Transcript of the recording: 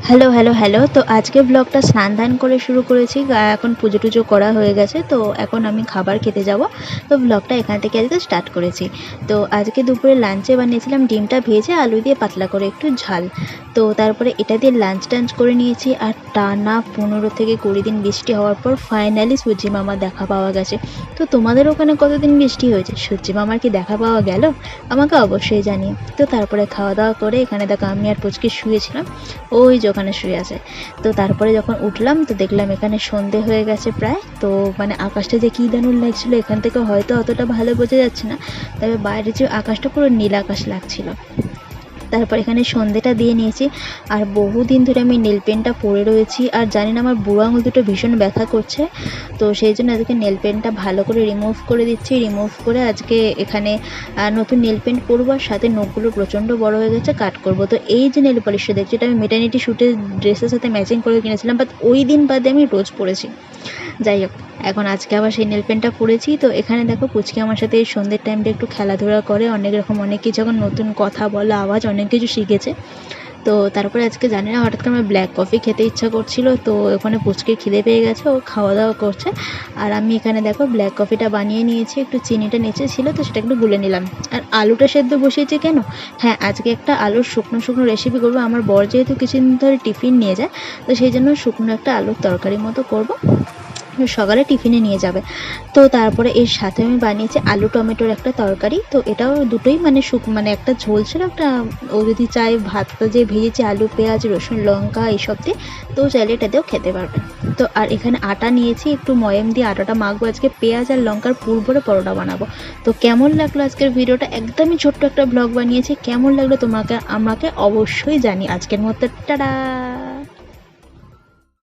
Hello, hello, hello. তো আজকে ব্লগটা স্নান-ধান করে শুরু করেছি। এখন পুজো-টুজো করা হয়ে গেছে। তো এখন আমি খাবার খেতে যাব। তো ব্লগটা এখান থেকে আজকে স্টার্ট করেছি। তো আজকে দুপুরে লাঞ্চে বানিয়েছিলাম ডিমটা ভেজে আলু দিয়ে পাতলা করে একটু ঝাল। তো তারপরে এটা দিয়ে লাঞ্চ-টাঞ্চ করে নিয়েছি। আর টানা ১৫ থেকে ২০ দিন বৃষ্টি হওয়ার পর ফাইনালি সূর্যি মামার দেখা পাওয়া গেছে। তো তোমাদের ওখানে কতদিন বৃষ্টি হয়েছে? সূর্যি মামার কি দেখা পাওয়া গেল? আমাকে অবশ্যই জানিও। তো তারপরে খাওয়া-দাওয়া করে এখানে দেখো আমি আর পুচকি শুয়েছিলাম। ওই যে ওখানে শুয়ে আছে। তো তারপরে যখন উঠলাম তো দেখলাম এখানে সন্ধে হয়ে গেছে প্রায়। তো মানে আকাশটা যে কী দারুণ লাগছিলো, এখান থেকে হয়তো অতটা ভালো বোঝা যাচ্ছে না, তবে বাইরে যে আকাশটা পুরো নীল আকাশ লাগছিল। তারপর এখানে সন্ধেটা দিয়ে নিয়েছি। আর বহুদিন ধরে আমি নেল পেনটা পরে রয়েছি, আর জানি না আমার বুড়ো আঙুল দুটো ভীষণ ব্যথা করছে। তো সেই জন্য আজকে নেল পেনটা ভালো করে রিমুভ করে দিচ্ছি। রিমুভ করে আজকে এখানে নতুন নেল পেন পরবো, আর সাথে নখগুলো প্রচণ্ড বড় হয়ে গেছে, কাট করব। তো এই যে নেল পলিশটা দেখছি, এটা আমি মেটার্নিটি শ্যুটের ড্রেসের সাথে ম্যাচিং করে কিনেছিলাম, বাট ওই দিন বাদে আমি রোজ পরেছি। যাই হোক, এখন আজকে আবার সেই নেল পেনটা পরেছি। তো এখানে দেখো পুচকি আমার সাথে এই সন্ধ্যের টাইমটা একটু খেলাধুলা করে, অনেক রকম অনেক কিছু, এখন নতুন কথা বলা, আওয়াজ, অনেক কিছু শিখেছে। তো তারপরে আজকে জানি না হঠাৎ করে আমার ব্ল্যাক কফি খেতে ইচ্ছা করছিল। তো ওখানে পুচকির খিদে পেয়ে গেছে, ও খাওয়া দাওয়া করছে। আর আমি এখানে দেখো ব্ল্যাক কফিটা বানিয়ে নিয়েছি, একটু চিনিটা নিচে ছিল তো সেটা একটু গুলে নিলাম। আর আলুটা সেদ্ধ বসিয়েছি কেন? হ্যাঁ, আজকে একটা আলুর শুকনো শুকনো রেসিপি করবো। আমার বর যেহেতু কিছুদিন ধরে টিফিন নিয়ে যায়, তো সেই জন্য শুকনো একটা আলুর তরকারি মতো করবো, সকালে টিফিনে নিয়ে যাবে। তো তারপরে এর সাথে আমি বানিয়েছি আলু টমেটোর একটা তরকারি। তো এটাও দুটোই মানে মানে একটা ঝোল ছিল, একটা ও যদি চায় ভাতটা যে ভেজেছি আলু পেঁয়াজ রসুন লঙ্কা এইসব দিয়ে, তো চাইলে এটা দিয়েও খেতে পারবে। তো আর এখানে আটা নিয়েছি, একটু ময়াম দিয়ে আটাটা মাখবো, আজকে পেঁয়াজ আর লঙ্কার পুর ভরে পরোটা বানাবো। তো কেমন লাগলো আজকের ভিডিওটা? একদমই ছোট্ট একটা ব্লগ বানিয়েছি, কেমন লাগলো তোমাকে আমাকে অবশ্যই জানি। আজকের মতো টাটা।